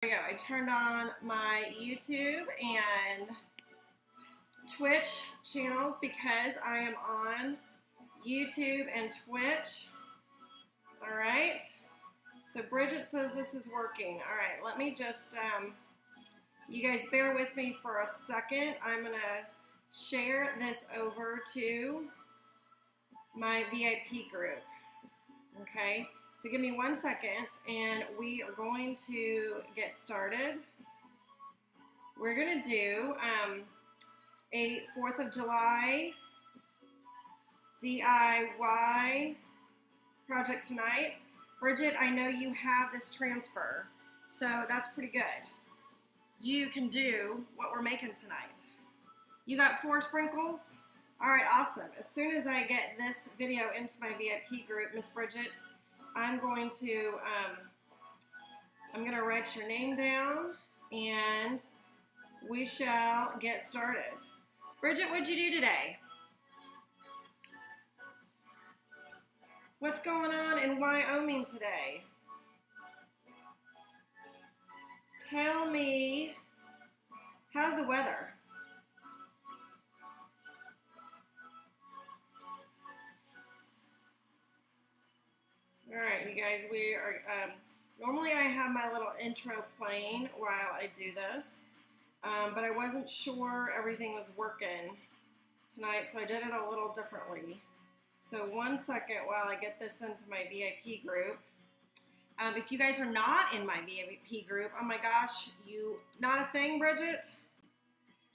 There we go. I turned on my YouTube and Twitch channels because I am on YouTube and Twitch. All right. So Bridget says this is working. All right. Let me just, you guys bear with me for a second. I'm going to share this over to my VIP group. Okay. So give me 1 second and we are going to get started. We're going to do a 4th of July DIY project tonight. Bridget, I know you have this transfer, so that's pretty good. You can do what we're making tonight. You got 4 sprinkles? All right, awesome. As soon as I get this video into my VIP group, Miss Bridget, I'm going to write your name down and we shall get started. Bridget, what'd you do today? What's going on in Wyoming today? Tell me, how's the weather? All right, you guys, we are, normally I have my little intro playing while I do this, but I wasn't sure everything was working tonight, so I did it a little differently. So 1 second while I get this into my VIP group. If you guys are not in my VIP group, oh my gosh, not a thing, Bridget?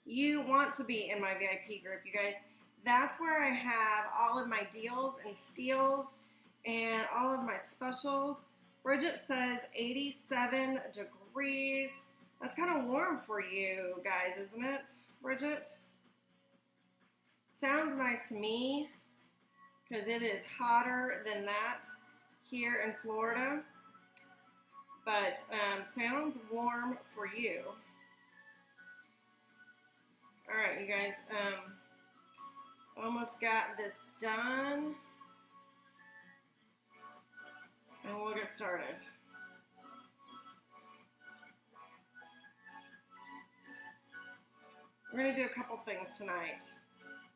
You want to be in my VIP group, you guys. That's where I have all of my deals and steals and all of my specials. Bridget says 87 degrees. That's kind of warm for you guys, isn't it, Bridget? Sounds nice to me because it is hotter than that here in Florida, but sounds warm for you. All right, you guys, almost got this done. And we'll get started. We're going to do a couple things tonight,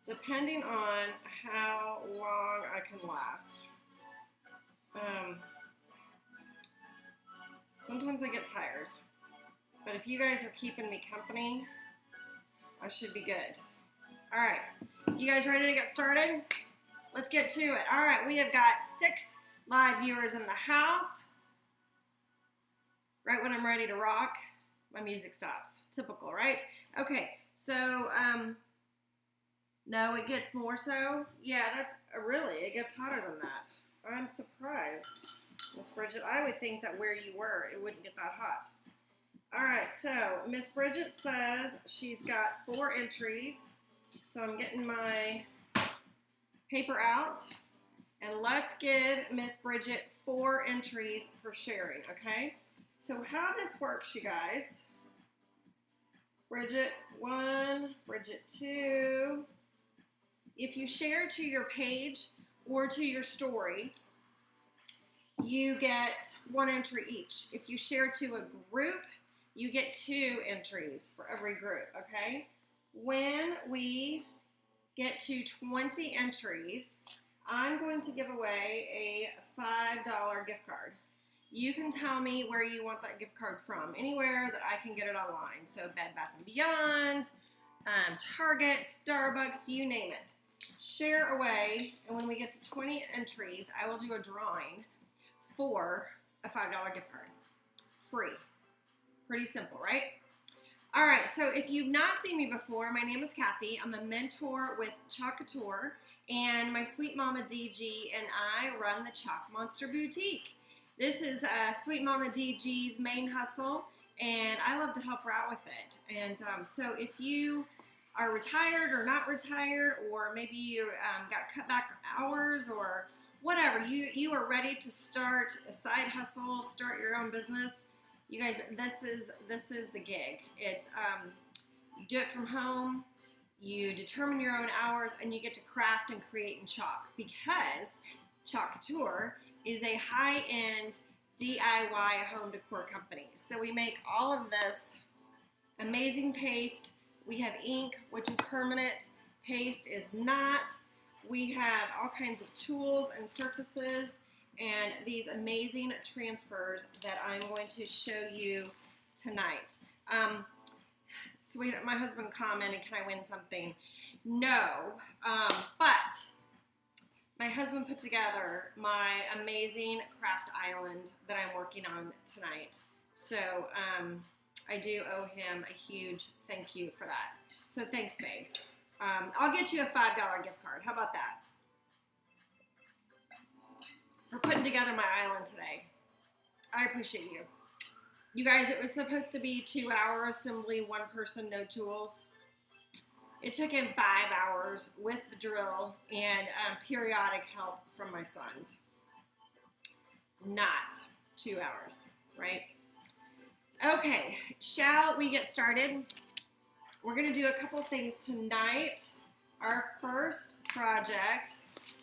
depending on how long I can last. Sometimes I get tired, but if you guys are keeping me company, I should be good. All right, you guys ready to get started? Let's get to it. All right, we have got 6 live viewers in the house. Right when I'm ready to rock, my music stops. Typical, right? Okay, so, no, it gets more so. Yeah, it gets hotter than that. I'm surprised, Miss Bridget. I would think that where you were, it wouldn't get that hot. All right, so Miss Bridget says she's got 4 entries. So I'm getting my paper out. And let's give Miss Bridget 4 entries for sharing, okay? So how this works, you guys. Bridget 1, Bridget 2. If you share to your page or to your story, you get 1 entry each. If you share to a group, you get 2 entries for every group, okay? When we get to 20 entries, I'm going to give away a $5 gift card. You can tell me where you want that gift card from, anywhere that I can get it online. So Bed Bath & Beyond, Target, Starbucks, you name it. Share away, and when we get to 20 entries, I will do a drawing for a $5 gift card. Free. Pretty simple, right? All right, so if you've not seen me before, my name is Kathy. I'm a mentor with Chalk Couture. And my sweet mama DG and I run the Chalk Monster Boutique. This is sweet mama DG's main hustle, and I love to help her out with it. And so if you are retired or not retired, or maybe you got cut back hours or whatever, you are ready to start a side hustle, start your own business, you guys, this is the gig. It's you do it from home. You determine your own hours, and you get to craft and create in chalk, because Chalk Couture is a high-end DIY home decor company. So we make all of this amazing paste. We have ink, which is permanent. Paste is not. We have all kinds of tools and surfaces and these amazing transfers that I'm going to show you tonight. Sweet, my husband commented, can I win something? No, but my husband put together my amazing craft island that I'm working on tonight. So I do owe him a huge thank you for that. So thanks, babe. I'll get you a $5 gift card. How about that? For putting together my island today. I appreciate you. You guys, it was supposed to be 2-hour assembly, one person, no tools. It took him 5 hours with the drill and periodic help from my sons. Not 2 hours, right? Okay, shall we get started? We're going to do a couple things tonight. Our first project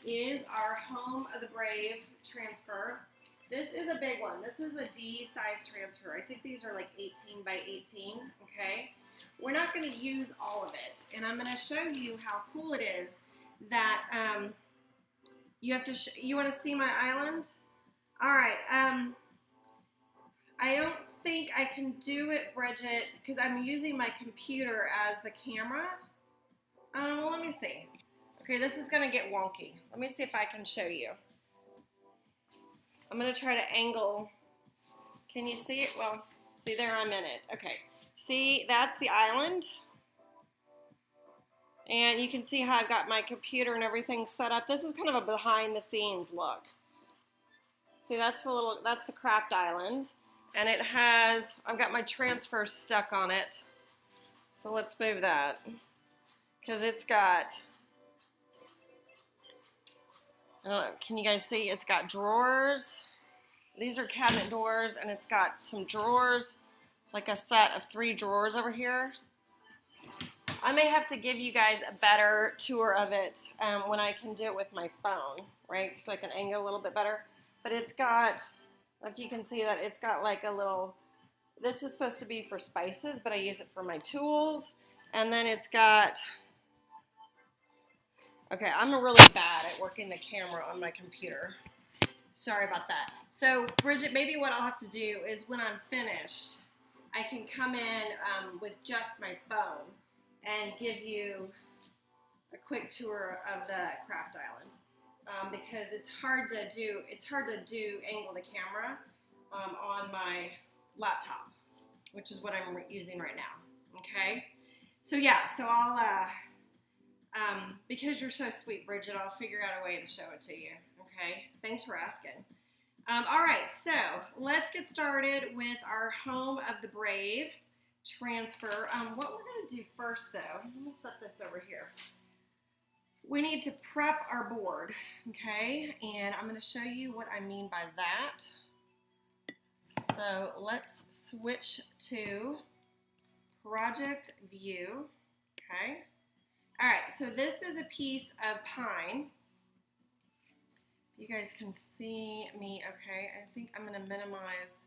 is our Home of the Brave transfer. This is a big one. This is a D size transfer. I think these are like 18 by 18, okay? We're not going to use all of it, and I'm going to show you how cool it is that you have to, you want to see my island? All right, I don't think I can do it, Bridget, because I'm using my computer as the camera. Well, let me see. Okay, this is going to get wonky. Let me see if I can show you. I'm going to try to angle. Can you see it? Well, see there, I'm in it. Okay. See, that's the island. And you can see how I've got my computer and everything set up. This is kind of a behind the scenes look. See, that's the craft island. And it has, I've got my transfer stuck on it. So let's move that. Because it's got, I don't know, can you guys see? It's got drawers. These are cabinet doors, and it's got some drawers, like a set of 3 drawers over here. I may have to give you guys a better tour of it when I can do it with my phone, right? So I can angle a little bit better. But it's got, if you can see that, it's got like a little, this is supposed to be for spices, but I use it for my tools. And then it's got, okay, I'm really bad at working the camera on my computer. Sorry about that. So, Bridget, maybe what I'll have to do is when I'm finished, I can come in with just my phone and give you a quick tour of the craft island because it's hard to angle the camera on my laptop, which is what I'm using right now. Okay, so yeah, so I'll because you're so sweet, Bridget, I'll figure out a way to show it to you. Okay, thanks for asking. All right, so let's get started with our Home of the Brave transfer. What we're going to do first, though, let me set this over here. We need to prep our board, okay? And I'm going to show you what I mean by that. So let's switch to Project View, okay? All right, so this is a piece of pine. You guys can see me, okay? I think I'm going to minimize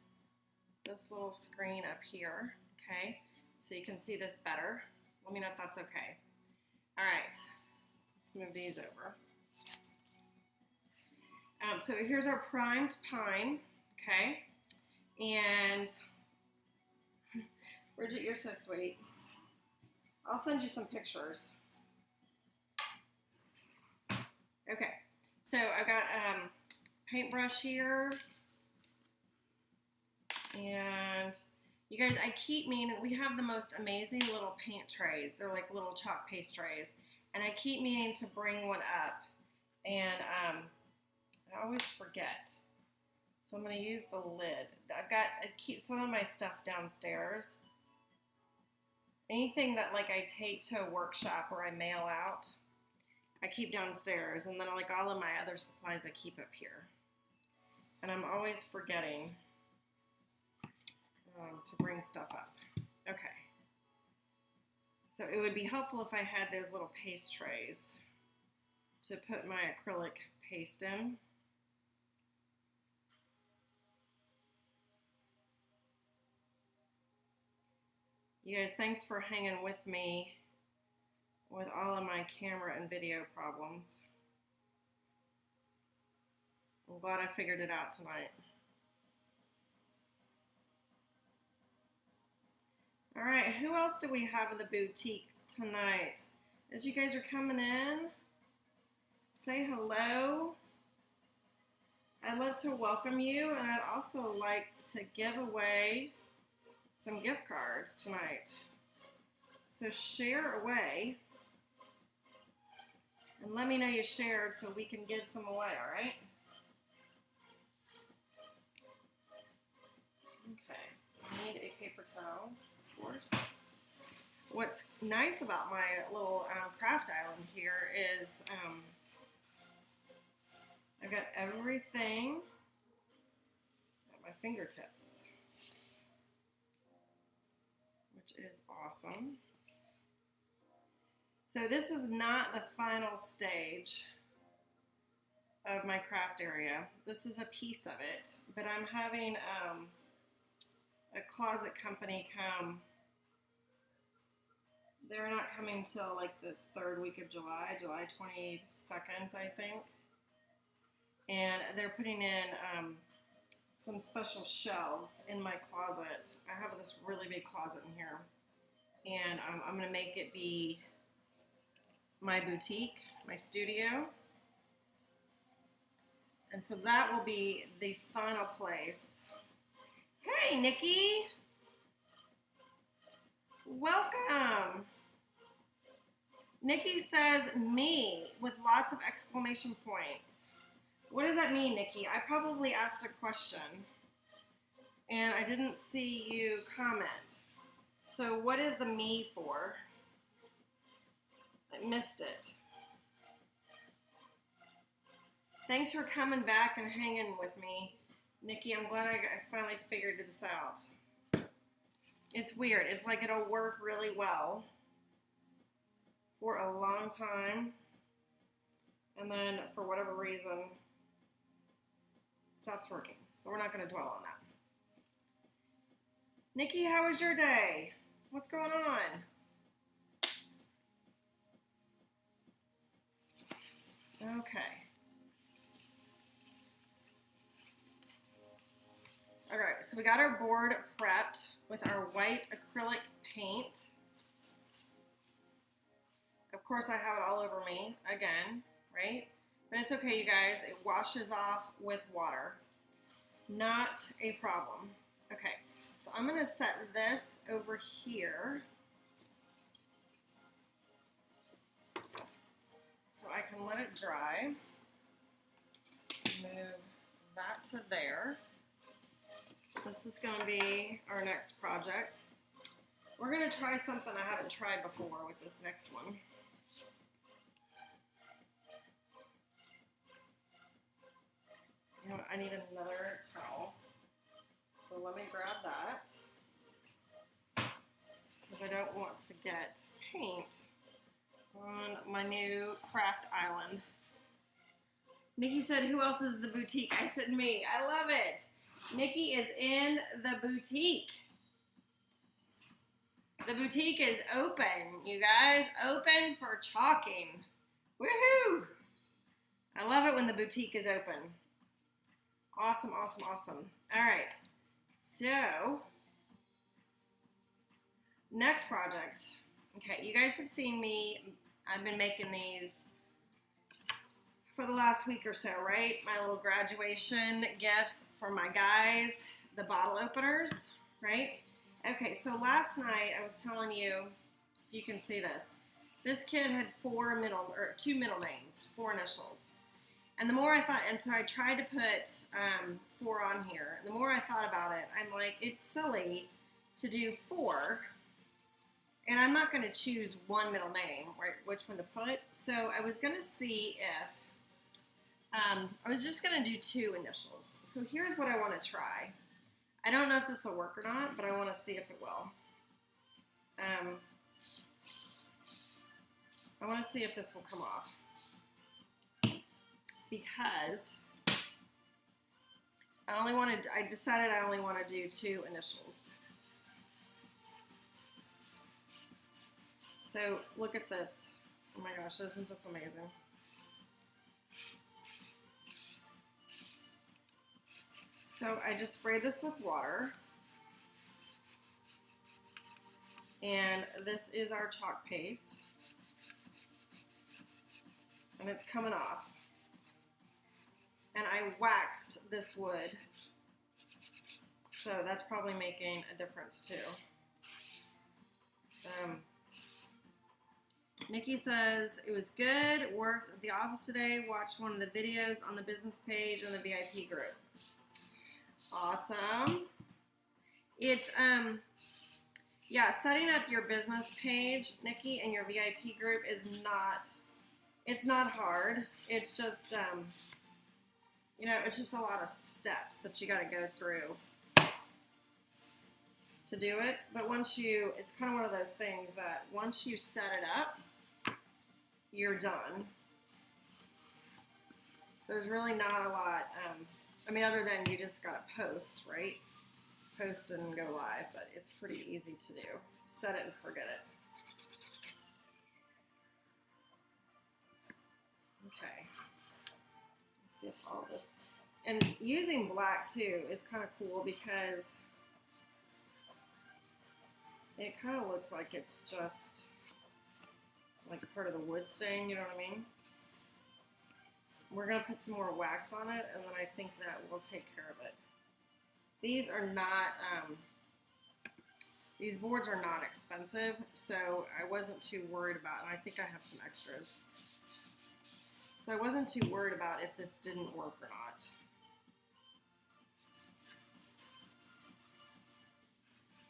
this little screen up here, okay? So you can see this better. Let me know if that's okay. All right, let's move these over. So here's our primed pine, okay? And Bridget, you're so sweet. I'll send you some pictures. Okay. So I've got paintbrush here, and you guys, I keep meaning, we have the most amazing little paint trays. They're like little chalk paste trays, and I keep meaning to bring one up, and I always forget. So I'm going to use the lid. I keep some of my stuff downstairs. Anything that like I take to a workshop or I mail out, I keep downstairs, and then like all of my other supplies I keep up here. And I'm always forgetting to bring stuff up. Okay. So it would be helpful if I had those little paste trays to put my acrylic paste in. You guys, thanks for hanging with me with all of my camera and video problems. I'm glad I figured it out tonight. All right, who else do we have in the boutique tonight? As you guys are coming in, say hello. I'd love to welcome you, and I'd also like to give away some gift cards tonight. So share away, and let me know you shared so we can give some away, all right? Okay, I need a paper towel, of course. What's nice about my little craft island here is I've got everything at my fingertips, which is awesome. So this is not the final stage of my craft area. This is a piece of it, but I'm having a closet company come. They're not coming till like the third week of July, July 22nd, I think. And they're putting in some special shelves in my closet. I have this really big closet in here. And I'm gonna make it be my boutique, my studio. And so that will be the final place. Hey, Nikki. Welcome. Nikki says me with lots of exclamation points. What does that mean, Nikki? I probably asked a question and I didn't see you comment. So what is the me for? I missed it. Thanks for coming back and hanging with me, Nikki. I'm glad I finally figured this out. It's weird. It's like it'll work really well for a long time, and then for whatever reason, it stops working. But we're not going to dwell on that. Nikki, how was your day? What's going on? Okay. All right, so we got our board prepped with our white acrylic paint. Of course, I have it all over me again, right? But it's okay, you guys. It washes off with water. Not a problem. Okay, so I'm going to set this over here so I can let it dry. Move that to there. This is going to be our next project. We're going to try something I haven't tried before with this next one. You know what, I need another towel. So let me grab that, because I don't want to get paint on my new craft island. Nikki said, who else is in the boutique? I said, me. I love it. Nikki is in the boutique. The boutique is open, you guys. Open for chalking. Woohoo! I love it when the boutique is open. Awesome, awesome, awesome. All right. So, next project. Okay, you guys have seen me. I've been making these for the last week or so, right? My little graduation gifts for my guys, the bottle openers, right? Okay, so last night I was telling you, if you can see this, this kid had two middle names, 4 initials. And the more I thought, and so I tried to put 4 on here. And the more I thought about it, I'm like, it's silly to do 4. And I'm not going to choose one middle name, right, which one to put. So I was going to see if, I was just going to do 2 initials. So here's what I want to try. I don't know if this will work or not, but I want to see if it will. I want to see if this will come off. Because I decided I only want to do 2 initials. So look at this. Oh my gosh, isn't this amazing? So I just sprayed this with water. And this is our chalk paste. And it's coming off. And I waxed this wood. So that's probably making a difference too. Nikki says, it was good, worked at the office today, watched one of the videos on the business page and the VIP group. Awesome. It's, yeah, setting up your business page, Nikki, and your VIP group is not, it's not hard. It's just, you know, it's just a lot of steps that you got to go through to do it. But once you, it's kind of one of those things that once you set it up, you're done. There's really not a lot, I mean, other than you just got to post, right? Post and go live, but it's pretty easy to do. Set it and forget it. Okay. Let's see if all this, and using black too is kind of cool because it kind of looks like it's just like part of the wood stain, you know what I mean? We're going to put some more wax on it, and then I think that will take care of it. These are not, these boards are not expensive, so I wasn't too worried about it. I think I have some extras. So I wasn't too worried about if this didn't work or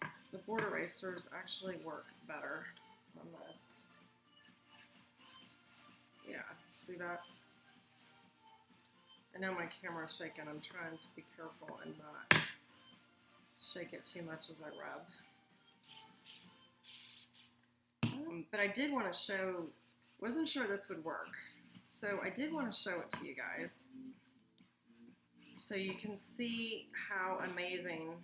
not. The board erasers actually work better on this. Yeah, see that? I know my camera's shaking. I'm trying to be careful and not shake it too much as I rub. But I did want to show, wasn't sure this would work. So I did want to show it to you guys. So you can see how amazing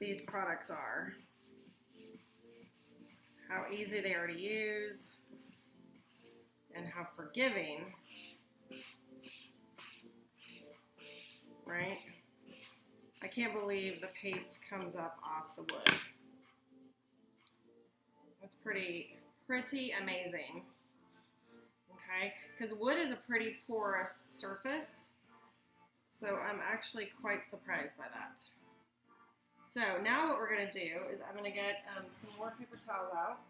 these products are. How easy they are to use. And how forgiving. Right? I can't believe the paste comes up off the wood. That's pretty amazing. Okay? Because wood is a pretty porous surface. So I'm actually quite surprised by that. So now what we're going to do is I'm going to get some more paper towels out.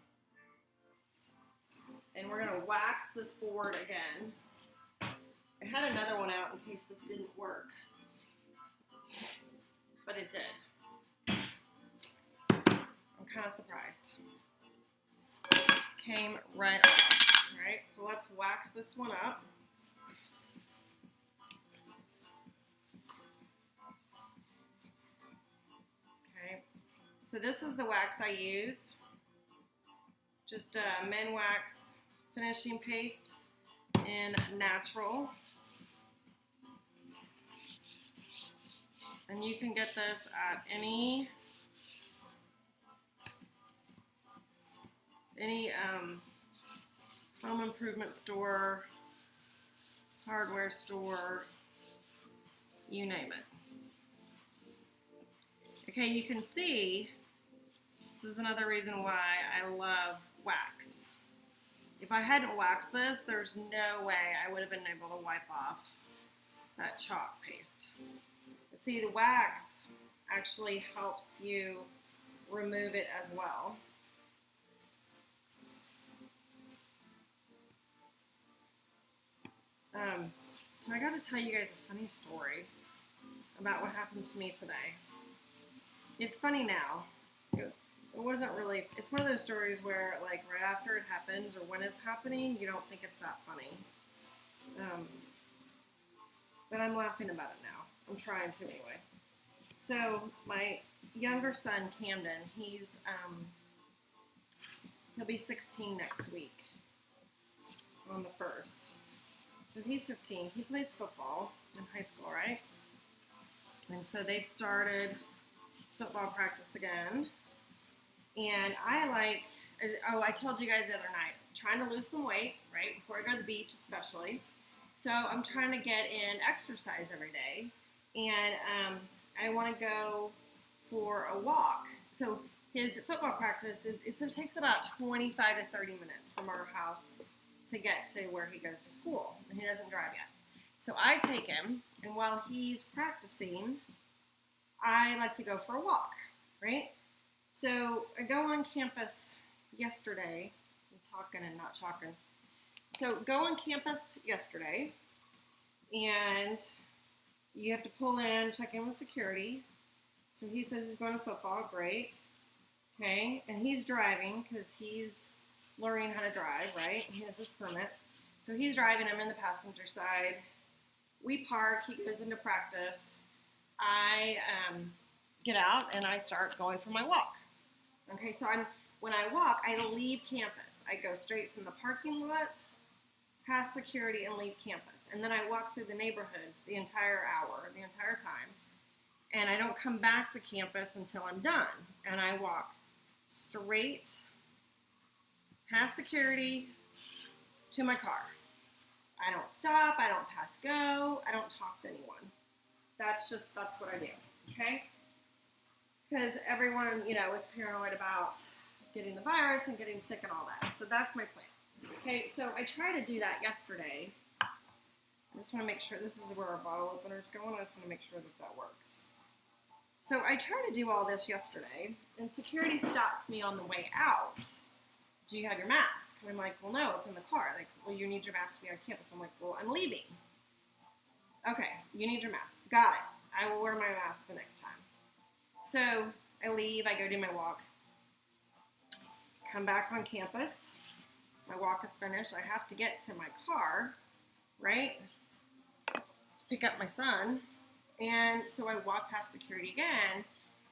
And we're going to wax this board again. I had another one out in case this didn't work. But it did. I'm kind of surprised. Came right off. All right, so let's wax this one up. Okay, so this is the wax I use. Just Men Wax finishing paste in natural. And you can get this at any home improvement store, hardware store, you name it. Okay, you can see, this is another reason why I love wax. If I hadn't waxed this, there's no way I would have been able to wipe off that chalk paste. But see, the wax actually helps you remove it as well. So I got to tell you guys a funny story about what happened to me today. It's funny now. It wasn't really, it's one of those stories where like right after it happens or when it's happening, you don't think it's that funny. But I'm laughing about it now. I'm trying to anyway. So my younger son, Camden, he'll be 16 next week on the 1st. So he's 15. He plays football in high school, right? And so they've started football practice again. And I like Oh, I told you guys the other night, I'm trying to lose some weight, right, before I go to the beach especially. So I'm trying to get in exercise every day, and I want to go for a walk. So his football practice it takes about 25 to 30 minutes from our house to get to where he goes to school, and he doesn't drive yet. So I take him, and while he's practicing, I like to go for a walk, right? So I go on campus yesterday. I'm talking and not talking. So go on campus yesterday, and you have to pull in, check in with security. So he says he's going to football, great. Okay, and he's driving because he's learning how to drive, right? He has his permit. So he's driving, I'm in the passenger side. We park, he goes into practice. I get out and I start going for my walk. Okay, so when I walk, I leave campus. I go straight from the parking lot, past security, and leave campus. And then I walk through the neighborhoods the entire hour, the entire time. And I don't come back to campus until I'm done. And I walk straight past security to my car. I don't stop, I don't pass go, I don't talk to anyone. That's what I do, okay? Because everyone, is paranoid about getting the virus and getting sick and all that. So that's my plan. Okay, so I tried to do that yesterday. I just want to make sure, this is where our bottle opener is going. I just want to make sure that works. So I tried to do all this yesterday, and security stops me on the way out. Do you have your mask? And I'm like, well, no, it's in the car. Like, well, you need your mask to be on campus. I'm like, well, I'm leaving. Okay, you need your mask. Got it. I will wear my mask the next time. So I leave, I go do my walk. Come back on campus. My walk is finished. I have to get to my car, right, to pick up my son. And so I walk past security again,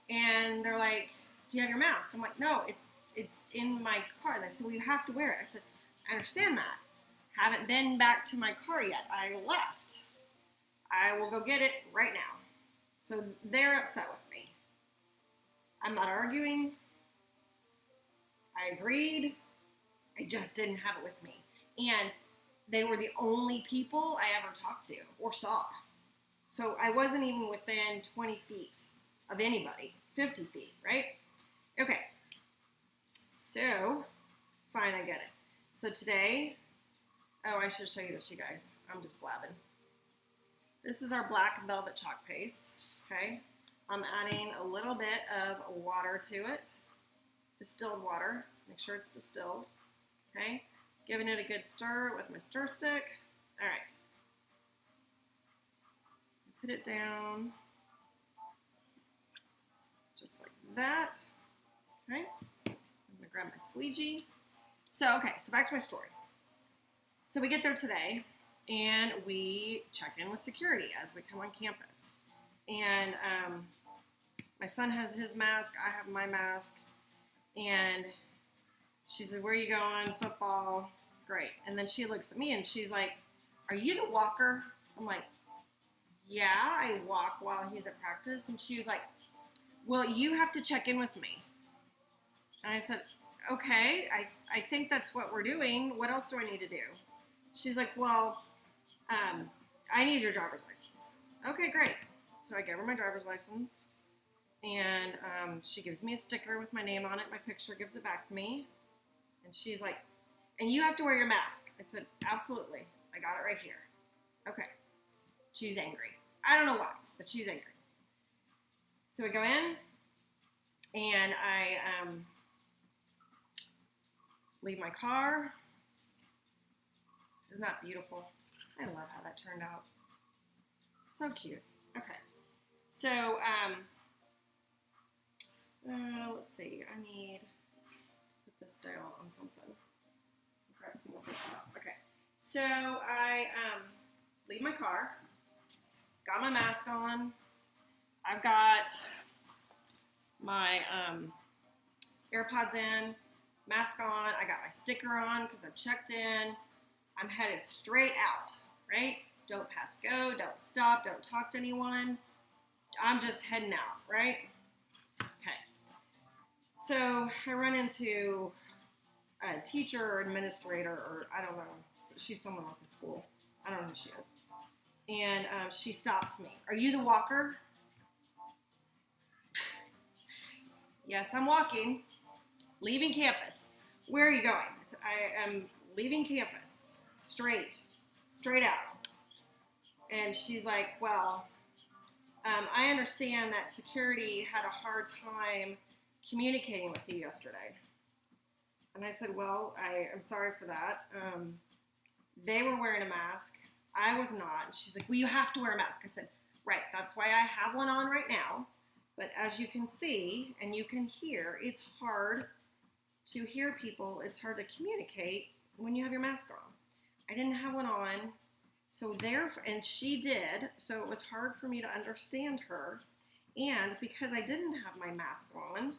and they're like, do you have your mask? I'm like, no, it's in my car. They said, well, you have to wear it. I said, I understand that. Haven't been back to my car yet. I left. I will go get it right now. So they're upset with me. I'm not arguing. I agreed. I just didn't have it with me. And they were the only people I ever talked to or saw. So I wasn't even within 20 feet of anybody, 50 feet, right? Okay. So, fine, I get it. So today, I should show you this, you guys. I'm just blabbing. This is our black velvet chalk paste, okay? I'm adding a little bit of water to it, distilled water. Make sure it's distilled, okay? Giving it a good stir with my stir stick. All right. Put it down, just like that, okay? I'm gonna grab my squeegee. So back to my story. So we get there today, and we check in with security as we come on campus. And my son has his mask, I have my mask, and she said, where are you going? Football. Great. And then she looks at me, and she's like, are you the walker? I'm like, yeah, I walk while he's at practice. And she was like, well, you have to check in with me. And I said, okay, I think that's what we're doing. What else do I need to do? She's like, well, I need your driver's license. Okay, great. So I give her my driver's license, and she gives me a sticker with my name on it. My picture, gives it back to me. And she's like, and you have to wear your mask. I said, absolutely. I got it right here. Okay. She's angry. I don't know why, but she's angry. So we go in, and I leave my car. Isn't that beautiful? I love how that turned out. So cute. Okay. So, let's see. I need to put this down on something. Grab some more paper. Okay. So I leave my car. Got my mask on. I've got my AirPods in, mask on. I got my sticker on because I've checked in. I'm headed straight out, right? Don't pass go, don't stop, don't talk to anyone. I'm just heading out, right? Okay. So I run into a teacher or administrator, or I don't know. She's someone off the school. I don't know who she is. And she stops me. Are you the walker? Yes, I'm walking, leaving campus. Where are you going? I said, I am leaving campus, straight out. And she's like, well, I understand that security had a hard time communicating with you yesterday. And I said, well, I am sorry for that. They were wearing a mask. I was not. And she's like, well, you have to wear a mask. I said, right, that's why I have one on right now. But as you can see and you can hear, it's hard to hear people. It's hard to communicate when you have your mask on. I didn't have one on, and she did, so it was hard for me to understand her. And because I didn't have my mask on,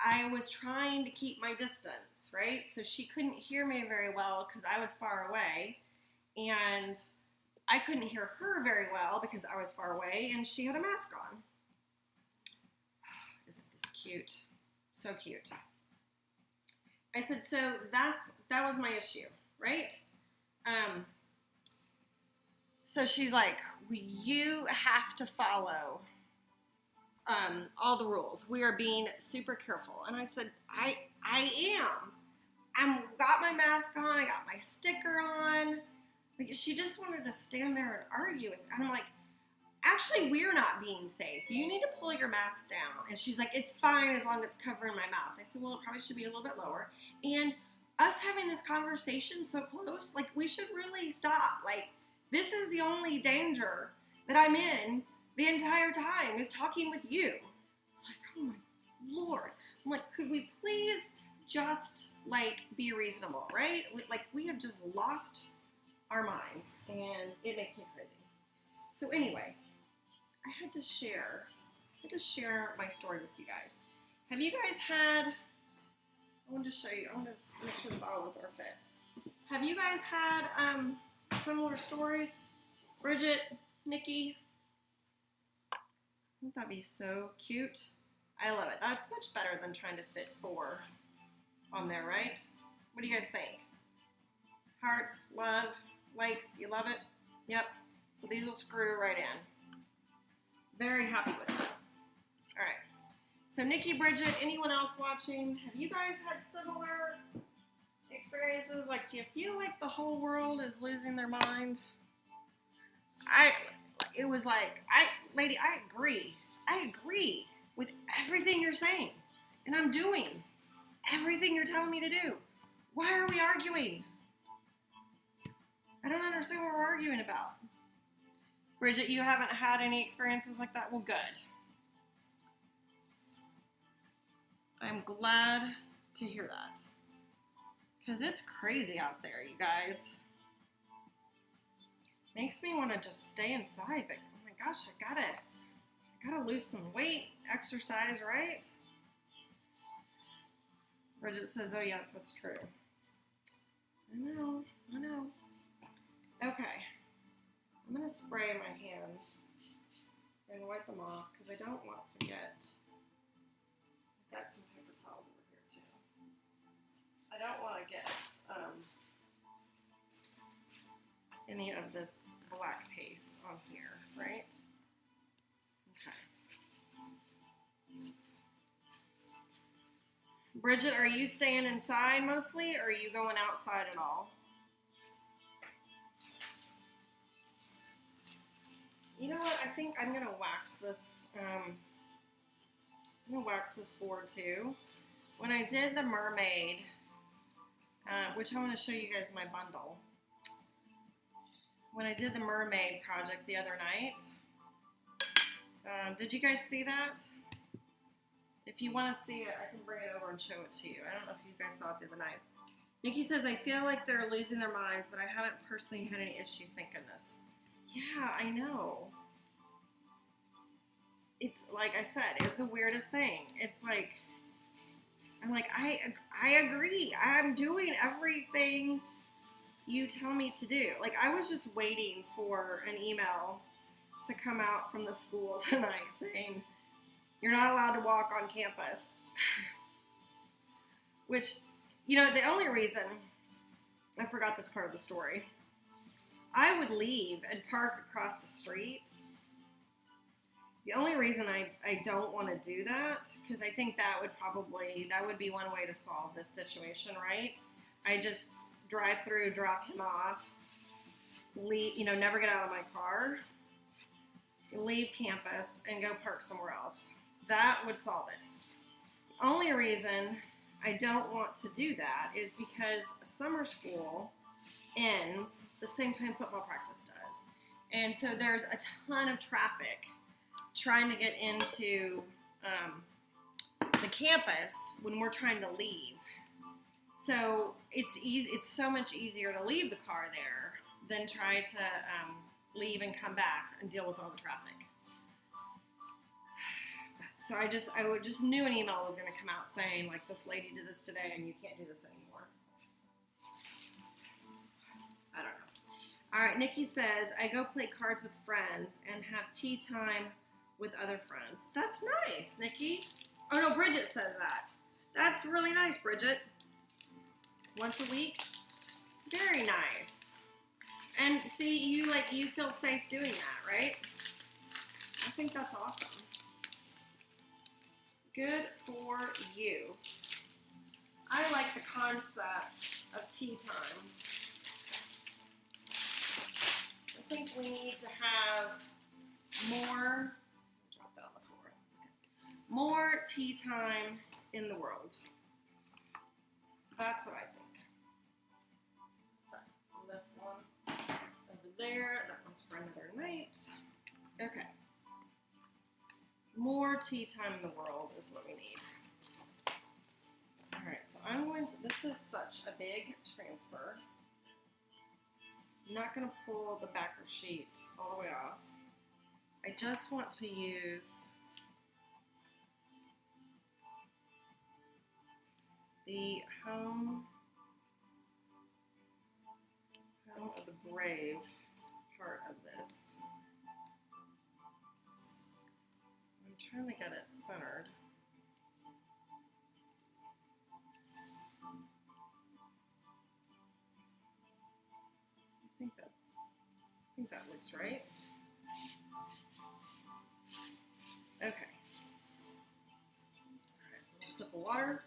I was trying to keep my distance, right? So she couldn't hear me very well because I was far away, and I couldn't hear her very well because I was far away, and she had a mask on. Isn't this cute? So cute. I said, so that was my issue, right? So she's like, well, you have to follow all the rules. We are being super careful. And I said, I am. I'm got my mask on. I got my sticker on. Like, she just wanted to stand there and argue with me. And I'm like, actually, we're not being safe. You need to pull your mask down. And she's like, it's fine as long as it's covering my mouth. I said, well, it probably should be a little bit lower. And us having this conversation so close, like, we should really stop. Like, this is the only danger that I'm in the entire time is talking with you. It's like, oh my Lord. I'm like, could we please just, like, be reasonable, right? We have just lost our minds, and it makes me crazy. So anyway, I had to share my story with you guys. Have you guys had, I want to show you, I want to make sure the bottle opener fits. Have you guys had similar stories? Bridget, Nikki? Wouldn't that be so cute? I love it. That's much better than trying to fit 4 on there, right? What do you guys think? Hearts, love, likes, you love it? Yep. So these will screw right in. Very happy with it. All right. So Nikki, Bridget, anyone else watching? Have you guys had similar experiences? Like, do you feel like the whole world is losing their mind? It was like, lady, I agree. I agree with everything you're saying. And I'm doing everything you're telling me to do. Why are we arguing? I don't understand what we're arguing about. Bridget, you haven't had any experiences like that? Well, good. I'm glad to hear that. Because it's crazy out there, you guys. Makes me want to just stay inside, but oh my gosh, I gotta lose some weight, exercise, right? Bridget says, oh yes, that's true. I know. Okay. I'm going to spray my hands and wipe them off because I don't want to get, I've got some paper towels over here too. I don't want to get any of this black paste on here, right? Okay. Bridget, are you staying inside mostly or are you going outside at all? You know what? I think I'm gonna wax this. I'm gonna wax this board too. When I did the mermaid, which I want to show you guys my bundle. When I did the mermaid project the other night, did you guys see that? If you want to see it, I can bring it over and show it to you. I don't know if you guys saw it the other night. Nikki says, I feel like they're losing their minds, but I haven't personally had any issues, thank goodness. Yeah, I know. It's like I said, it's the weirdest thing. It's like, I'm like, I agree. I'm doing everything you tell me to do. Like, I was just waiting for an email to come out from the school tonight saying, you're not allowed to walk on campus. Which, You know, the only reason, I forgot this part of the story, I would leave and park across the street. The only reason I don't want to do that, because I think that would be one way to solve this situation, right? I just drive through, drop him off, leave, you know, never get out of my car, leave campus, and go park somewhere else. That would solve it. The only reason I don't want to do that is because summer school ends the same time football practice does. And so there's a ton of traffic trying to get into the campus when we're trying to leave. So it's so much easier to leave the car there than try to leave and come back and deal with all the traffic. So I just knew an email was going to come out saying, like, this lady did this today and you can't do this anymore. I don't know. All right, Nikki says, I go play cards with friends and have tea time with other friends. That's nice, Nikki. Oh, no, Bridget says that. That's really nice, Bridget. Once a week? Very nice. And see, you feel safe doing that, right? I think that's awesome. Good for you. I like the concept of tea time. I think we need to have more, drop that on the floor, that's okay. More tea time in the world. That's what I think. So, this one over there, that one's for another night. Okay. More tea time in the world is what we need. All right, so this is such a big transfer. I'm not going to pull the backer sheet all the way off. I just want to use the home of the Brave part of this. I'm trying to get it centered. I think that looks right. Okay. All right, a little sip of water.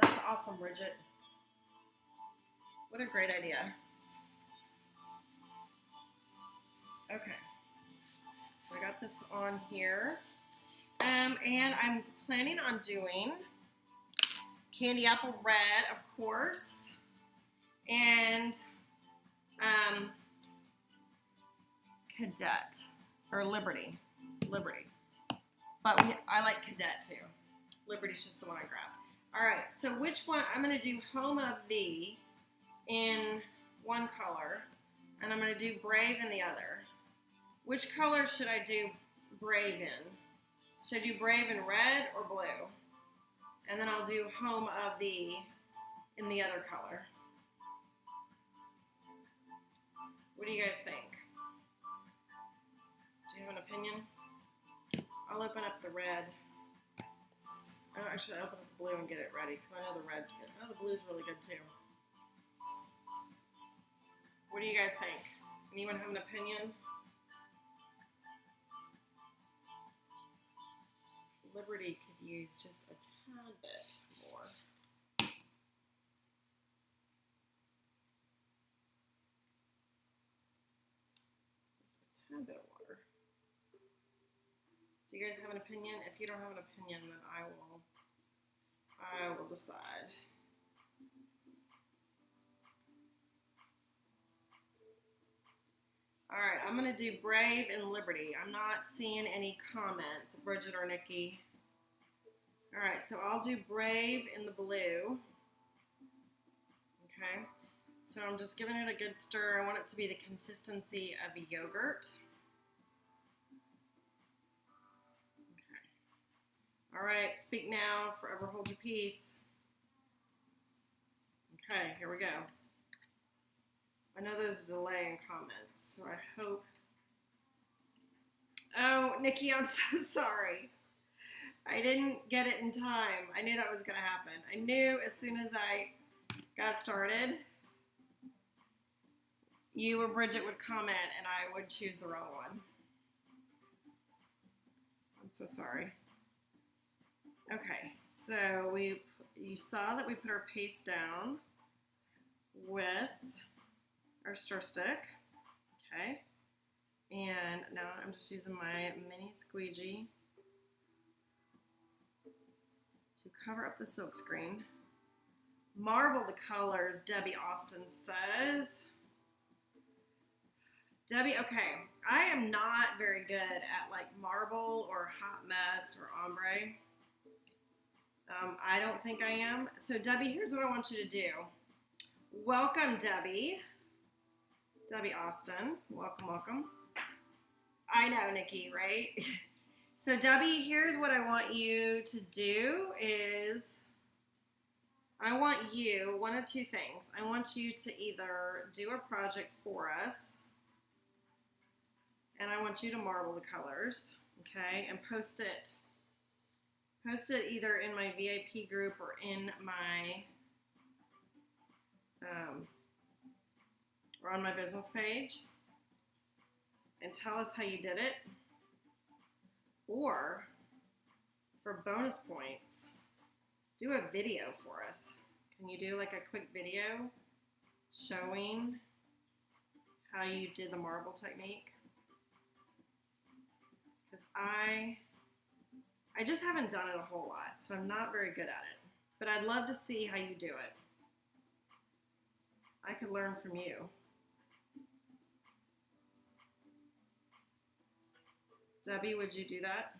That's awesome, Bridget. What a great idea. Okay. So I got this on here. And I'm planning on doing candy apple red, of course, and cadet, or Liberty. But I like cadet too. Liberty's just the one I grabbed. All right, so which one? I'm going to do home of thee in one color, and I'm going to do brave in the other. Which color should I do brave in? Should I do brave in red or blue? And then I'll do home of thee in the other color. What do you guys think? Do you have an opinion? I'll open up the red. Oh, actually, I'll open up the blue and get it ready because I know the red's good. Oh, the blue's really good too. What do you guys think? Anyone have an opinion? Liberty could use just a tad bit more. Just a tad bit of water. Do you guys have an opinion? If you don't have an opinion, then I will decide. All right, I'm going to do Brave and Liberty. I'm not seeing any comments, Bridget or Nikki. All right, so I'll do Brave in the blue. Okay, so I'm just giving it a good stir. I want it to be the consistency of a yogurt. Okay. All right, speak now, forever hold your peace. Okay, here we go. I know there's a delay in comments, so I hope. Oh, Nikki, I'm so sorry. I didn't get it in time. I knew that was going to happen. I knew as soon as I got started, you or Bridget would comment and I would choose the wrong one. I'm so sorry. Okay, so you saw that we put our paste down with our stir stick. Okay, and now I'm just using my mini squeegee to cover up the silk screen. Marble the colors, Debbie Austin says. Debbie, okay, I am not very good at like marble or hot mess or ombre. I don't think I am. So Debbie, here's what I want you to do. Welcome, Debbie. Debbie Austin, welcome, welcome. I know, Nikki, right? So Debbie, here's what I want you to do is, I want you, one of two things. I want you to either do a project for us, and I want you to marble the colors, okay, and post it either in my VIP group or in my, or on my business page, and tell us how you did it. Or, for bonus points, do a video for us. Can you do like a quick video showing how you did the marble technique? Because I just haven't done it a whole lot, so I'm not very good at it. But I'd love to see how you do it. I could learn from you. Debbie, would you do that?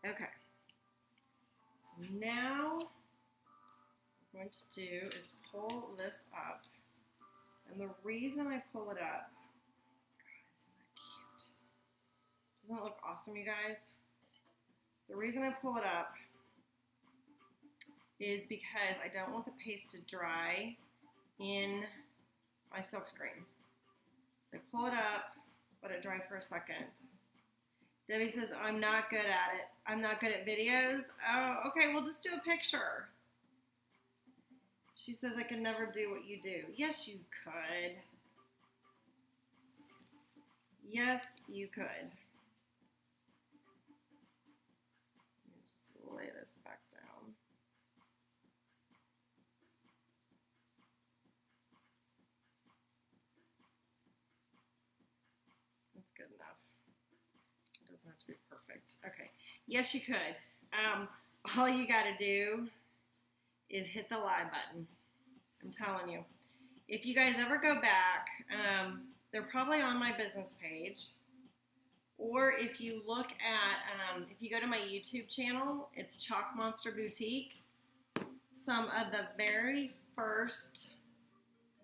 Okay. So now what I'm going to do is pull this up. And the reason I pull it up, God, isn't that cute? Doesn't it look awesome, you guys? The reason I pull it up is because I don't want the paste to dry in my silk screen. So I pull it up, let it dry for a second. Debbie says, I'm not good at it. I'm not good at videos. Oh, okay, we'll just do a picture. She says, I can never do what you do. Yes, you could. Yes, you could. Let me just lay this back down. That's good enough. It doesn't have to be perfect. Okay. Yes, you could. All you got to do is hit the like button. I'm telling you. If you guys ever go back, they're probably on my business page. Or if you look at, if you go to my YouTube channel, it's Chalk Monster Boutique. Some of the very first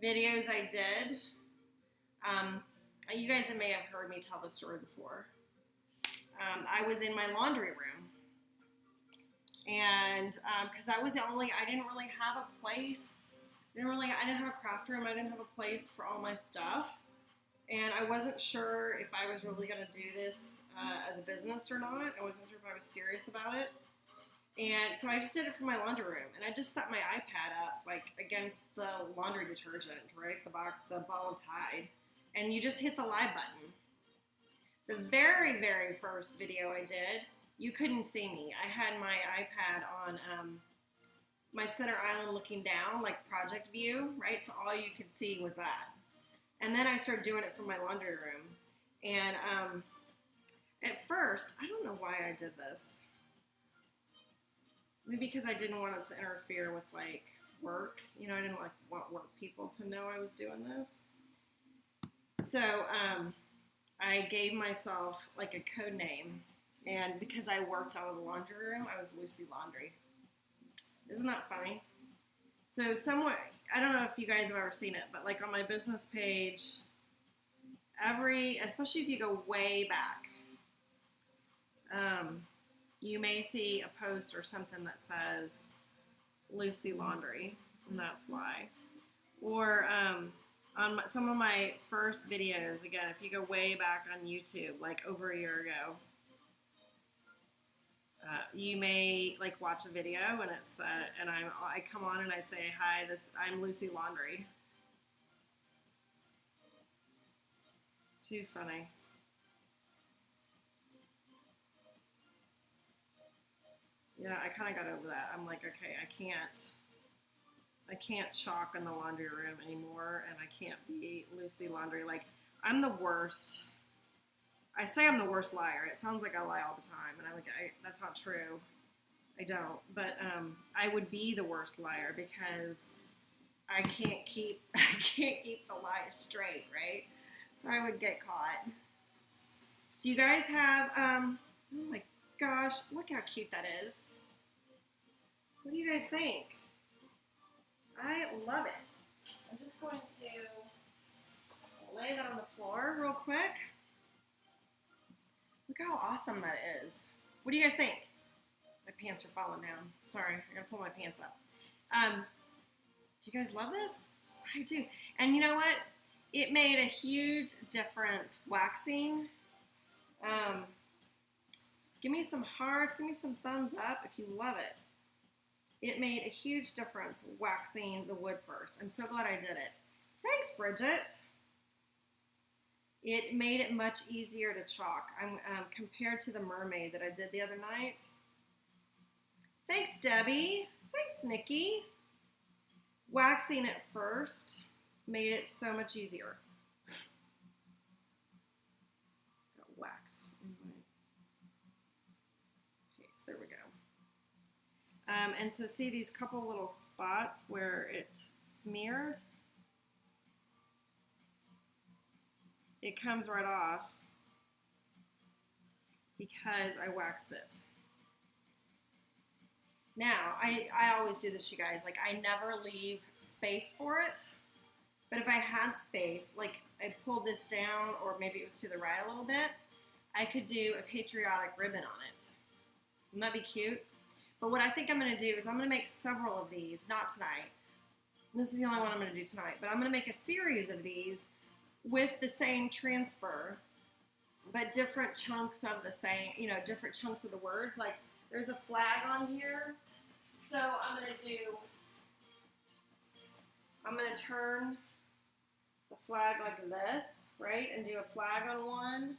videos I did, you guys may have heard me tell this story before. I was in my laundry room. And because that was the only, I didn't really have a place. I didn't have a craft room. I didn't have a place for all my stuff. And I wasn't sure if I was really going to do this as a business or not. I wasn't sure if I was serious about it. And so I just did it for my laundry room. And I just set my iPad up like against the laundry detergent, right? The ball of Tide. And you just hit the live button. The very, very first video I did, you couldn't see me. I had my iPad on my center island looking down, like project view, right? So all you could see was that. And then I started doing it from my laundry room. And at first, I don't know why I did this. Maybe because I didn't want it to interfere with like work. You know, I didn't want work people to know I was doing this. So I gave myself like a code name. And because I worked out of the laundry room, I was Lucy Laundry. Isn't that funny? So somewhere, I don't know if you guys have ever seen it, but like on my business page, especially if you go way back, you may see a post or something that says Lucy Laundry, and that's why. Or on some of my first videos, again, if you go way back on YouTube, like over a year ago, you may like watch a video and it's and I come on and I say, hi, I'm Lucy Laundry. Too funny. Yeah, I kind of got over that. I'm like, okay, I can't chalk in the laundry room anymore, and I can't be Lucy Laundry. Like, I'm the worst. I say I'm the worst liar. It sounds like I lie all the time, and that's not true. I don't. But I would be the worst liar because I can't keep the lie straight, right? So I would get caught. Do you guys have? Oh my gosh! Look how cute that is. What do you guys think? I love it. I'm just going to lay that on the floor real quick. Look how awesome that is. What do you guys think? My pants are falling down. Sorry, I gotta pull my pants up. Do you guys love this? I do. And you know what? It made a huge difference waxing. Give me some hearts, give me some thumbs up if you love it. It made a huge difference waxing the wood first. I'm so glad I did it. Thanks, Bridget. It made it much easier to chalk compared to the mermaid that I did the other night. Thanks, Debbie. Thanks, Nikki. Waxing it first made it so much easier. Got wax in my case. There we go. And so see these couple little spots where it smeared? It comes right off because I waxed it. Now, I always do this, you guys. Like, I never leave space for it. But if I had space, like I pulled this down, or maybe it was to the right a little bit, I could do a patriotic ribbon on it. Wouldn't that be cute? But what I think I'm going to do is I'm going to make several of these, not tonight. This is the only one I'm going to do tonight. But I'm going to make a series of these with the same transfer, but different chunks of the same, different chunks of the words. Like, there's a flag on here. So I'm going to turn the flag like this, right? And do a flag on one.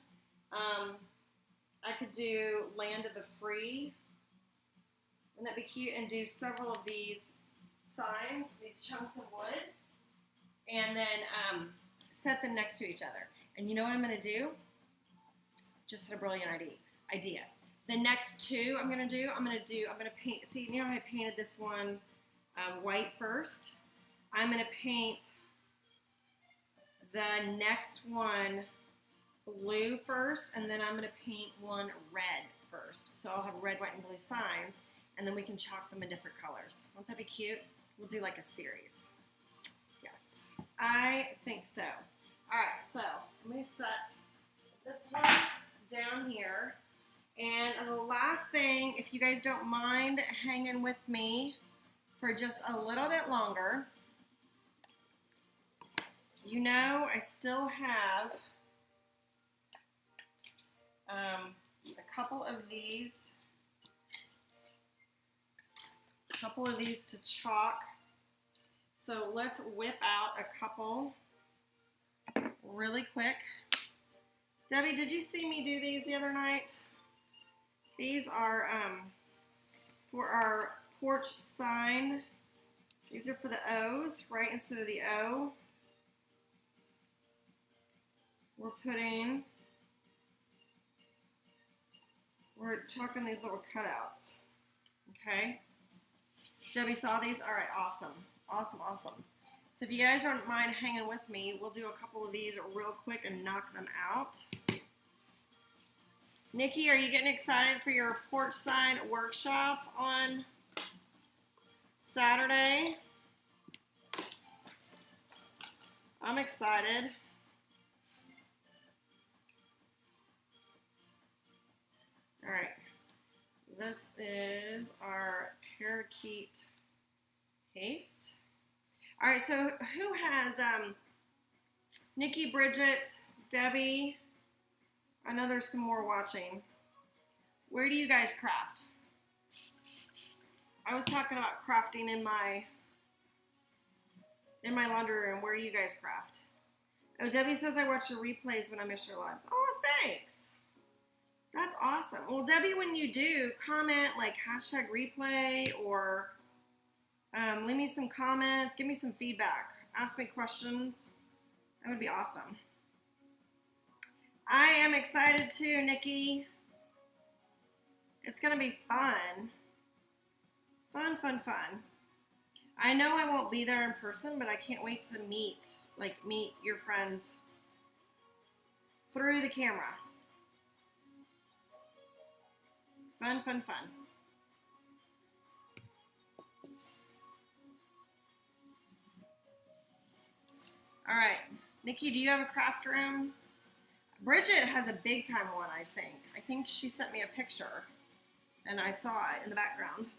I could do Land of the Free. Wouldn't that be cute? And do several of these signs, these chunks of wood, and then set them next to each other. And you know what I'm going to do? Just had a brilliant idea. The next two I'm going to paint. See, you know how I painted this one white first? I'm going to paint the next one blue first, and then I'm going to paint one red first. So I'll have red, white, and blue signs, and then we can chalk them in different colors. Won't that be cute? We'll do like a series. Yes, I think so. All right, so let me set this one down here. And the last thing, if you guys don't mind hanging with me for just a little bit longer, I still have a couple of these to chalk. So let's whip out a couple really quick. Debbie, did you see me do these the other night? These are for our porch sign. These are for the O's, right instead of the O. We're chalking these little cutouts. Okay. Debbie saw these? All right, awesome. Awesome. So if you guys don't mind hanging with me, we'll do a couple of these real quick and knock them out. Nikki, are you getting excited for your porch sign workshop on Saturday? I'm excited. All right, this is our parakeet paste. All right, so who has Nikki, Bridget, Debbie, I know there's some more watching. Where do you guys craft? I was talking about crafting in my laundry room. Where do you guys craft? Oh, Debbie says I watch your replays when I miss your lives. Oh, thanks. That's awesome. Well, Debbie, when you do, comment like #replay or leave me some comments. Give me some feedback. Ask me questions. That would be awesome. I am excited too, Nikki. It's going to be fun. Fun, fun, fun. I know I won't be there in person, but I can't wait to meet your friends through the camera. Fun, fun, fun. All right. Nikki, do you have a craft room? Bridget has a big time one, I think. I think she sent me a picture, and I saw it in the background.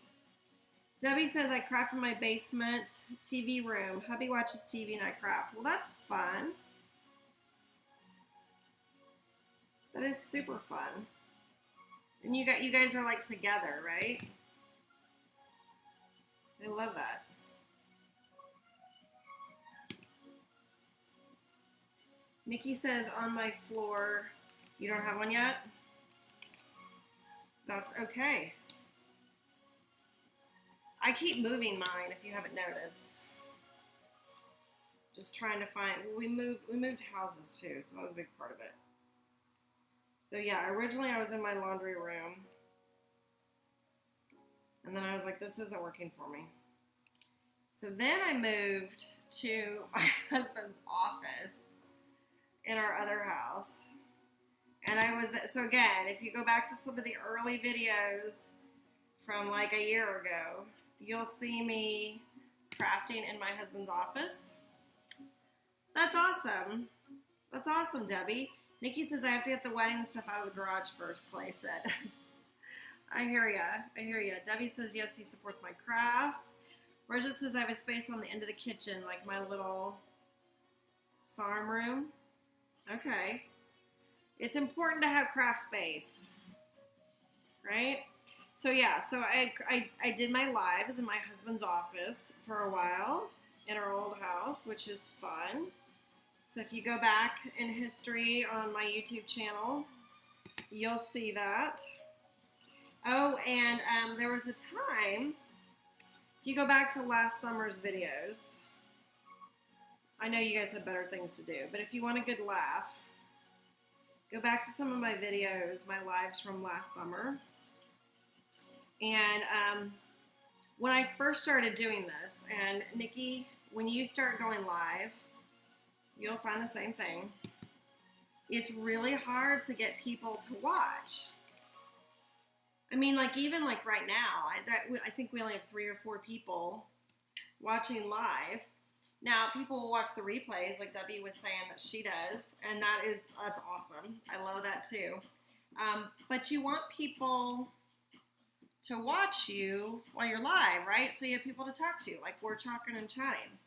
Debbie says, I craft in my basement TV room. Hubby watches TV and I craft. Well, that's fun. That is super fun. And you guys are like together, right? I love that. Nikki says, on my floor, you don't have one yet? That's okay. I keep moving mine, if you haven't noticed. Just trying to find, we moved houses too, so that was a big part of it. So yeah, originally I was in my laundry room, and then I was like, this isn't working for me. So then I moved to my husband's office in our other house. And so again, if you go back to some of the early videos from like a year ago, you'll see me crafting in my husband's office. That's awesome. That's awesome, Debbie. Nikki says I have to get the wedding stuff out of the garage first, Clay said. I hear ya. I hear ya. Debbie says yes, he supports my crafts. Bridget says I have a space on the end of the kitchen, like my little farm room. Okay. It's important to have craft space, right? So yeah, so I did my lives in my husband's office for a while in our old house, which is fun. So if you go back in history on my YouTube channel, you'll see that. Oh, and there was a time, if you go back to last summer's videos, I know you guys had better things to do, but if you want a good laugh, go back to some of my videos, my lives from last summer. And when I first started doing this, and Nikki, when you start going live, you'll find the same thing. It's really hard to get people to watch. I mean, like even like right now, I think we only have 3 or 4 people watching live. Now, people will watch the replays, like Debbie was saying that she does, and that's awesome. I love that too. But you want people to watch you while you're live, right? So you have people to talk to, like we're talking and chatting.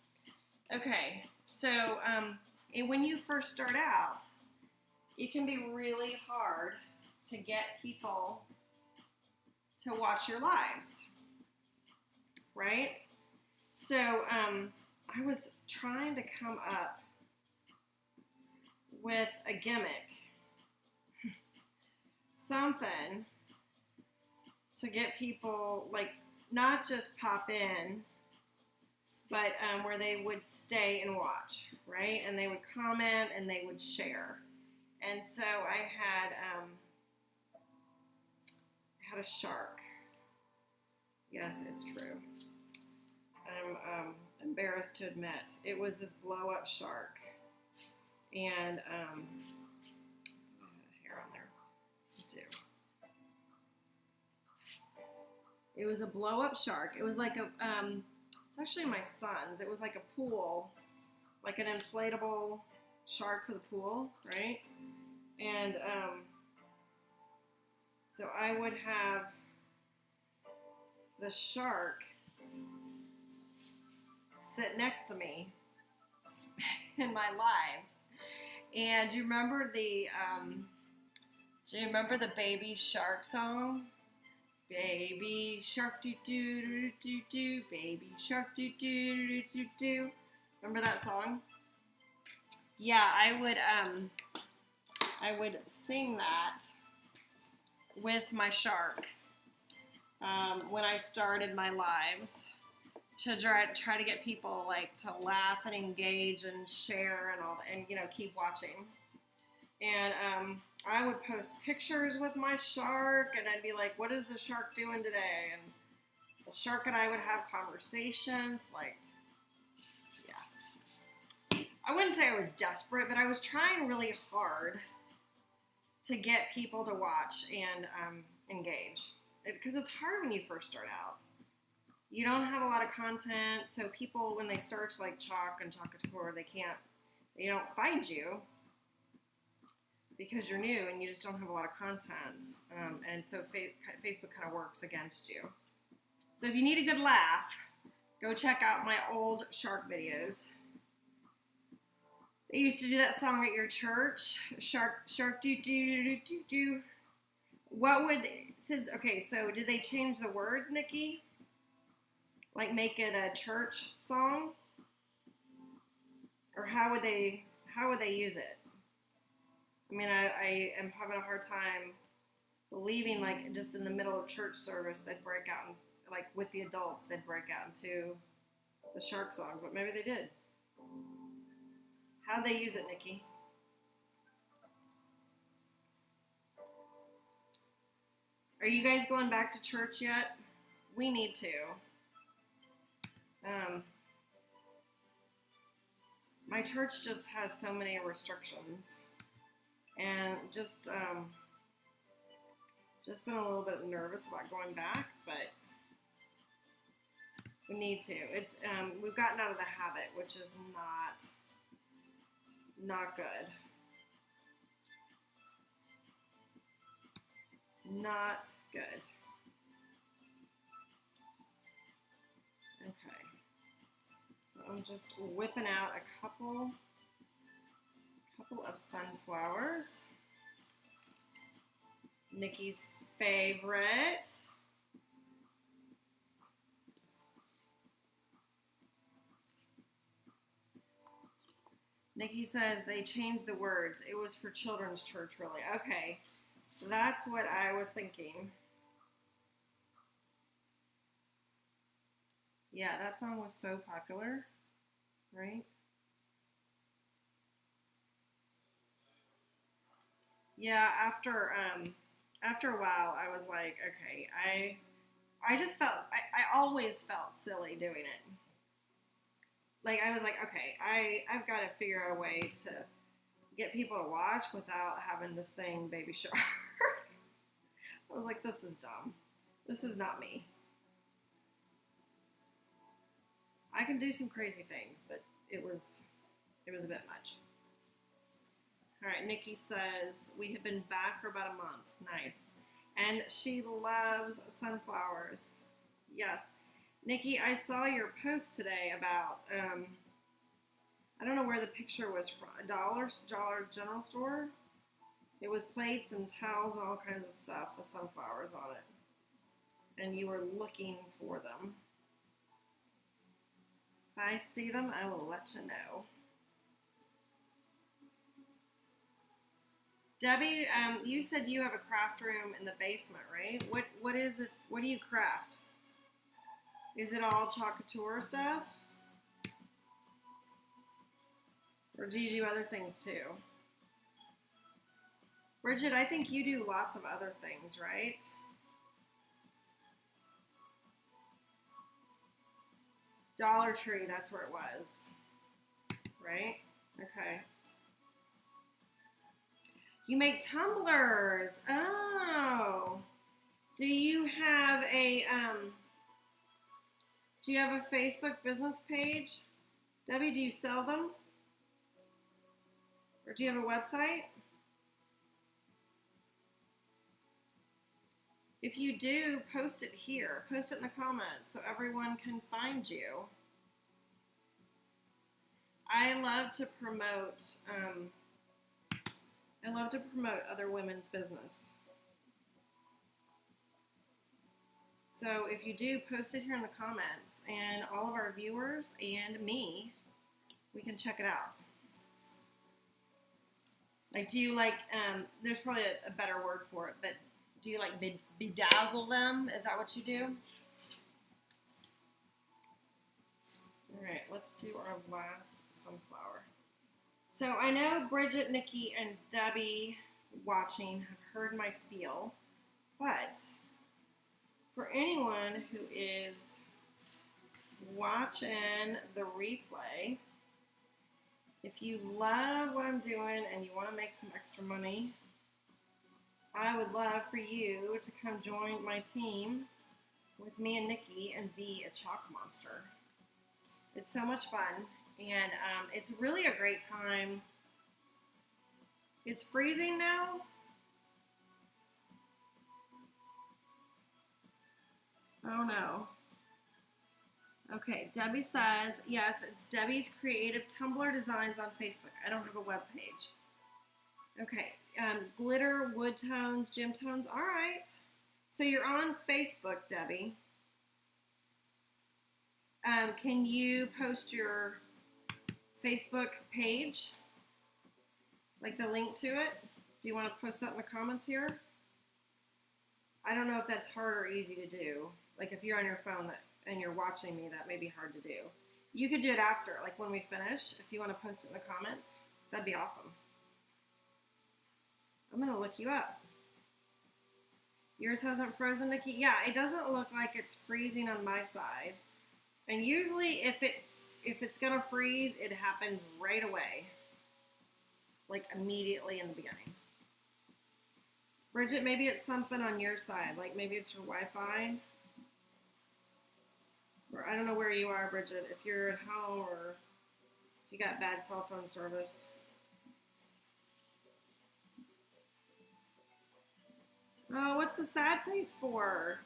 Okay, so when you first start out, it can be really hard to get people to watch your lives, right? So I was trying to come up with a gimmick, something to get people, like, not just pop in, but where they would stay and watch, right? And they would comment and they would share. And so I had a shark. Yes, it's true. I'm embarrassed to admit. It was this blow-up shark. And hair on there. Do. It was a blow-up shark. It was like a, it's actually my son's. It was like a pool, like an inflatable shark for the pool, right? And so I would have the shark sit next to me in my lives. And do you remember the Baby Shark song? Baby shark do do do do do, baby shark do do do do do. Remember that song? Yeah, I would sing that with my shark when I started my lives to try to get people like to laugh and engage and share and all that, and keep watching. And I would post pictures with my shark, and I'd be like, what is the shark doing today? And the shark and I would have conversations, like, yeah. I wouldn't say I was desperate, but I was trying really hard to get people to watch and engage. Because it's hard when you first start out. You don't have a lot of content, so people, when they search like Chalk and Chalk Couture, they don't find you because you're new and you just don't have a lot of content. And so Facebook kind of works against you. So if you need a good laugh, go check out my old shark videos. They used to do that song at your church, shark do do do do do. So did they change the words, Nikki? Like make it a church song? Or how would they use it? I mean, I am having a hard time believing, like, just in the middle of church service, they'd break out, and, like, with the adults, they'd break out into the shark song, but maybe they did. How'd they use it, Nikki? Are you guys going back to church yet? We need to. My church just has so many restrictions. And just been a little bit nervous about going back, but we need to. It's we've gotten out of the habit, which is not good. Not good. Okay. So I'm just whipping out a couple of sunflowers. Nikki's favorite. Nikki says they changed the words. It was for children's church, really. Okay, so that's what I was thinking. Yeah, that song was so popular, right? Yeah, after a while, I was like, okay, I just felt, I always felt silly doing it. Like, I was like, okay, I've got to figure out a way to get people to watch without having to sing Baby Shark. I was like, this is dumb. This is not me. I can do some crazy things, but it was a bit much. All right, Nikki says, we have been back for about a month. Nice. And she loves sunflowers. Yes. Nikki, I saw your post today about, I don't know where the picture was from, Dollar General Store. It was plates and towels and all kinds of stuff with sunflowers on it. And you were looking for them. If I see them, I will let you know. Debbie, you said you have a craft room in the basement, right? What is it? What do you craft? Is it all Chalk Couture stuff? Or do you do other things too? Bridget, I think you do lots of other things, right? Dollar Tree, that's where it was. Right? Okay. You make tumblers. Oh. Do you have a Facebook business page? Debbie, do you sell them? Or do you have a website? If you do, post it here. Post it in the comments so everyone can find you. I love to promote love to promote other women's business. So if you do, post it here in the comments, and all of our viewers and me, we can check it out. Like, do you like, there's probably a better word for it, but do you like bedazzle them? Is that what you do? All right, let's do our last sunflower. So I know Bridget, Nikki, and Debbie watching have heard my spiel, but for anyone who is watching the replay, if you love what I'm doing and you want to make some extra money, I would love for you to come join my team with me and Nikki and be a chalk monster. It's so much fun, and it's really a great time. It's freezing now. Oh no. Okay, Debbie says, yes, it's Debbie's Creative Tumblr Designs on Facebook. I don't have a web page. Okay, glitter, wood tones, gem tones. All right. So you're on Facebook, Debbie. Can you post your Facebook page? Like the link to it? Do you want to post that in the comments here? I don't know if that's hard or easy to do. Like if you're on your phone and you're watching me, that may be hard to do. You could do it after, like when we finish. If you want to post it in the comments, that'd be awesome. I'm going to look you up. Yours hasn't frozen, Nikki? Yeah, it doesn't look like it's freezing on my side. And usually if it's going to freeze, it happens right away. Like immediately in the beginning. Bridget, maybe it's something on your side. Like maybe it's your Wi-Fi. Or I don't know where you are, Bridget. If you're at home or if you got bad cell phone service. Oh, what's the sad face for?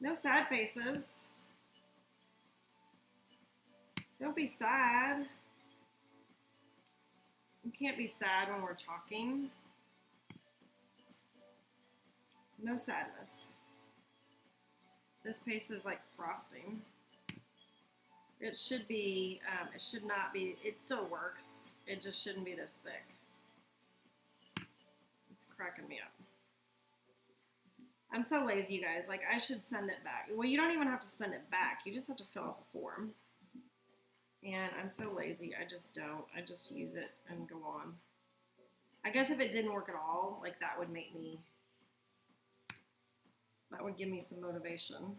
No sad faces. Don't be sad. You can't be sad when we're talking. No sadness. This paste is like frosting. It should be, it should not be, it still works. It just shouldn't be this thick. It's cracking me up. I'm so lazy, you guys. Like, I should send it back. Well, you don't even have to send it back. You just have to fill out the form. And I'm so lazy. I just don't. I just use it and go on. I guess if it didn't work at all, like, that would make me, that would give me some motivation.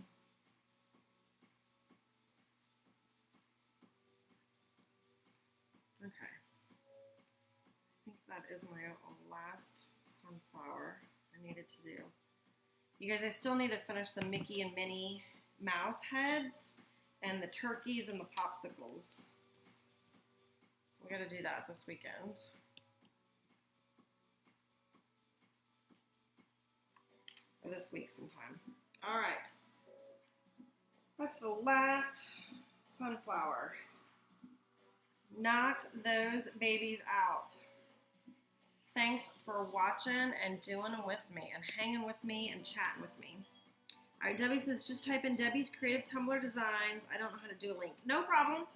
Okay. I think that is my last sunflower I needed to do. You guys, I still need to finish the Mickey and Minnie mouse heads and the turkeys and the popsicles. We got to do that this weekend. Or this week sometime. All right. That's the last sunflower. Knocked those babies out. Thanks for watching and doing them with me and hanging with me and chatting with me. All right, Debbie says, just type in Debbie's Creative Tumblr Designs. I don't know how to do a link. No problem.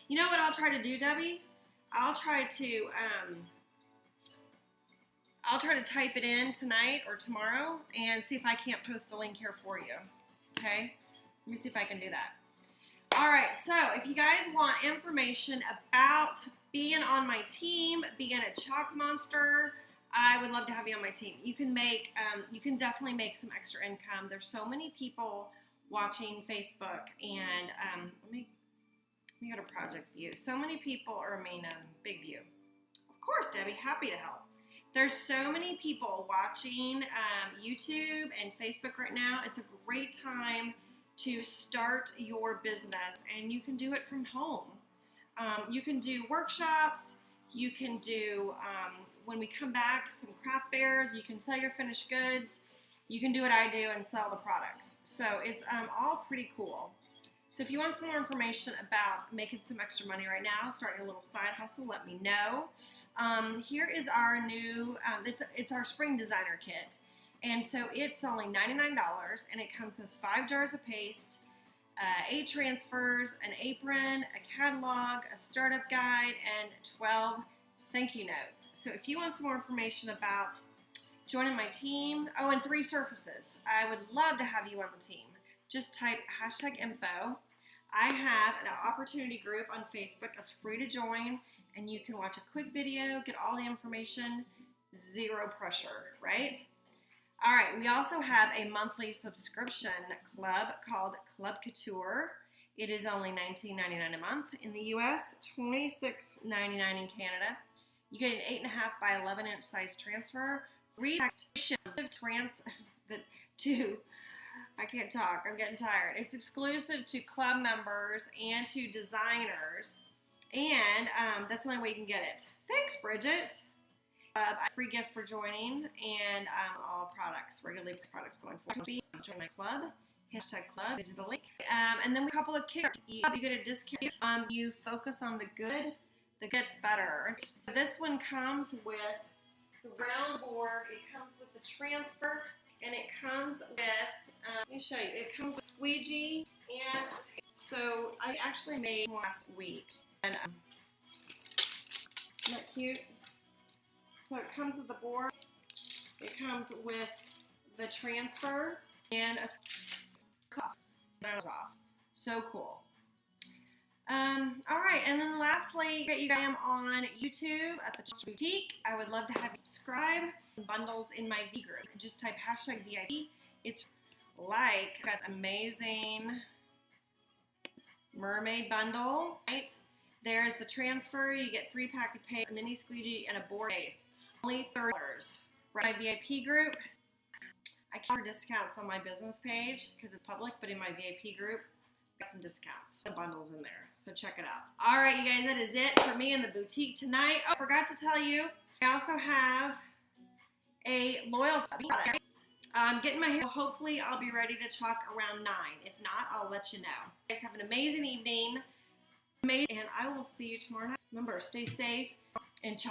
You know what I'll try to do, Debbie? I'll try to type it in tonight or tomorrow and see if I can't post the link here for you. Okay? Let me see if I can do that. All right, so if you guys want information about being on my team, being a chalk monster, I would love to have you on my team. You can make, you can definitely make some extra income. There's so many people watching Facebook, and let me go to project view. So many people, or big view. Of course, Debbie, happy to help. There's so many people watching YouTube and Facebook right now. It's a great time to start your business, and you can do it from home. You can do workshops. You can do, when we come back, some craft fairs. You can sell your finished goods. You can do what I do and sell the products. So it's all pretty cool. So if you want some more information about making some extra money right now, starting a little side hustle, let me know. Here is our new, it's our spring designer kit. And so it's only $99, and it comes with 5 jars of paste, 8 transfers, an apron, a catalog, a startup guide, and 12 thank you notes. So if you want some more information about joining my team, oh, and 3 surfaces, I would love to have you on the team. Just type #info. I have an opportunity group on Facebook that's free to join, and you can watch a quick video, get all the information, 0 pressure, right? All right, we also have a monthly subscription club called Chalk Couture. It is only $19.99 a month in the US, $26.99 in Canada. You get an 8.5 by 11-inch size transfer, 3 I can't talk, I'm getting tired. It's exclusive to club members and to designers, and that's the only way you can get it. Thanks, Bridget. A free gift for joining, and all products, regular products going forward. Join my club, #club, to the link. And then a couple of kicks. You get a discount. You focus on the good, the gets better. This one comes with the round board, it comes with the transfer, and it comes with, let me show you, it comes with squeegee, and so I actually made one last week. And isn't that cute? So it comes with the board, it comes with the transfer, and a cuff. So cool. All right, and then lastly, you guys, I am on YouTube at the Chalk Boutique. I would love to have you subscribe. Bundles in my V group. Just type #VIP. It's like got amazing mermaid bundle, right? There's the transfer. You get 3 pack of paste, a mini squeegee, and a board base. Only $30. My VIP group, I can't offer discounts on my business page because it's public, but in my VIP group, I got some discounts. The bundles in there, so check it out. All right, you guys, that is it for me in the boutique tonight. Oh, I forgot to tell you, I also have a loyalty product. I'm getting my hair. Hopefully, I'll be ready to chalk around 9. If not, I'll let you know. You guys have an amazing evening, and I will see you tomorrow night. Remember, stay safe and chalk.